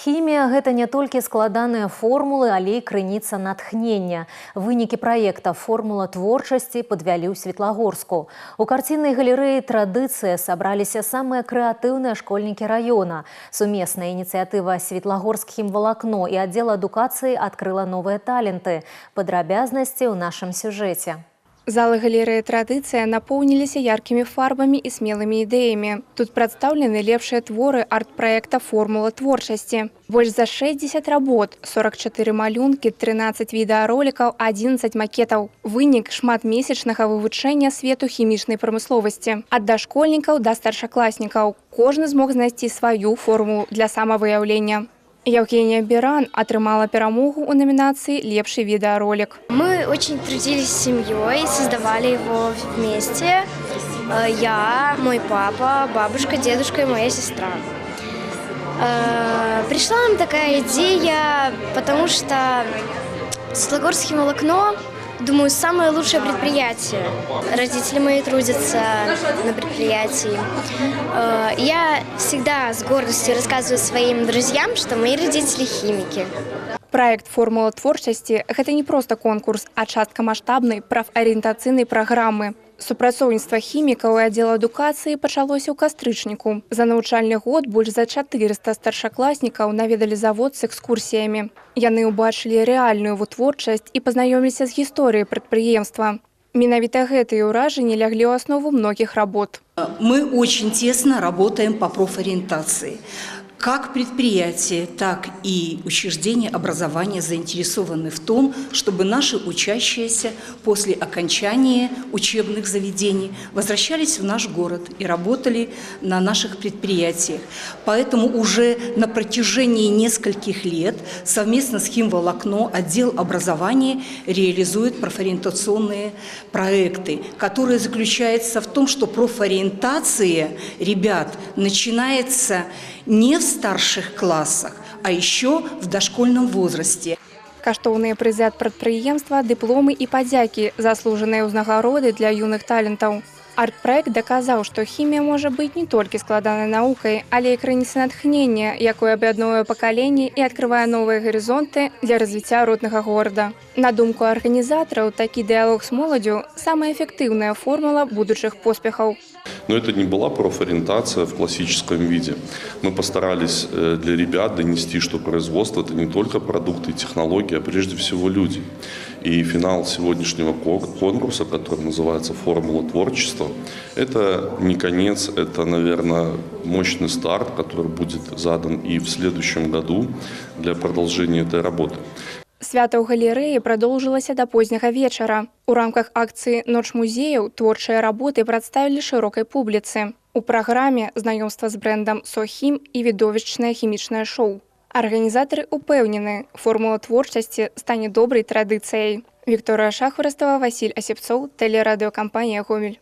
Хімія – гэта не толькі складаныя формулы, але і крыніца натхнення. Вынікі праекта «Формула творчасці» падвялі ў Светлагорску. У карціннай галерэі «Традыцыя» сабраліся самыя крэатыўныя школьнікі раёна. Сумесная ініцыятыва «Светлагорск хімвалакно» і аддзел адукацыі адкрыла новыя таленты. Падрабязнасці ў нашым сюжэце. Залы галерэі «Традыцыя» напоўніліся яркімі фарбамі і смелымі ідэямі. Тут прадстаўлены лепшыя творы арт-праекта «Формула творчасці». Больш за 60 работ, 44 малюнкі, 13 відэаролікаў, 11 макетаў. Вынік шматмесячнага вывучэння свету хімічнай прамысловасці. Ад дашкольнікаў да старшакласнікаў. Кожны змог знайсці сваю формулу для самавыяўлення. Евгения Беран отрымала перамогу у номинации «Лепший видеоролик». Мы очень трудились с семьей, создавали его вместе. Я, мой папа, бабушка, дедушка и моя сестра. Пришла нам такая идея, потому что Светлагорск химвалакно, думаю, самое лучшее предприятие. Родители мои трудятся на предприятии. Я всегда с гордостью рассказываю своим друзьям, что мои родители химики. Проект «Формула творчасці» – гэта не просто конкурс, а частка маштабнай прафарыентацыйнай праграмы. Супрацоўніцтва хімікаў і аддзела адукацыі пачалося ў кастрычніку. За навучальны год больш за 400 старшакласнікаў наведалі завод з экскурсіямі. Яны ўбачылі рэальную вытворчасць і пазнаёміліся з гісторыяй прадпрыемства. Менавіта гэтыя ўражанні ляглі ў аснову многіх работ. Мы очень тесно работаем по профориентации. Как предприятия, так и учреждения образования заинтересованы в том, чтобы наши учащиеся после окончания учебных заведений возвращались в наш город и работали на наших предприятиях. Поэтому уже на протяжении нескольких лет совместно с химвалакно отдел образования реализует профориентационные проекты, которые заключаются в том, что профориентация ребят начинается не в старших классах, а еще в дошкольном возрасте. Каштоўныя прызы ад прадпрыемства, дыпломы і падзякі, заслужаныя ўзнагароды для юных талентаў. Арт-праект даказаў, што хімія можа быць не толькі складанай наукай, але і крыніцай натхнення, якое аб'ядноўвае пакаленні і адкрывае новыя гарызонты для развіцця роднага горада. На думку арганізатараў, такі дыялог з моладдзю – самая эффективная формула будущих поспехов. Но это не была профориентация в классическом виде. Мы постарались для ребят донести, что производство – это не только продукты и технологии, а прежде всего люди. И финал сегодняшнего конкурса, который называется «Формула творчества», это не конец, это, наверное, мощный старт, который будет задан и в следующем году для продолжения этой работы. Свята ў галерэі прадоўжылася да позняга вечара. У рамках акцыі «Ноч музеяў» творчыя работы прадставілі шырокай публіцы. У праграме знаёмства з брэндам «Сохім» і відовішчнае хімічнае шоу. Арганізатары упэўнены, формула творчасці стане добрай традыцыяй. Вікторыя Шахварастова, Васіль Асіпцоў, тэлерадыёкампанія «Гомель».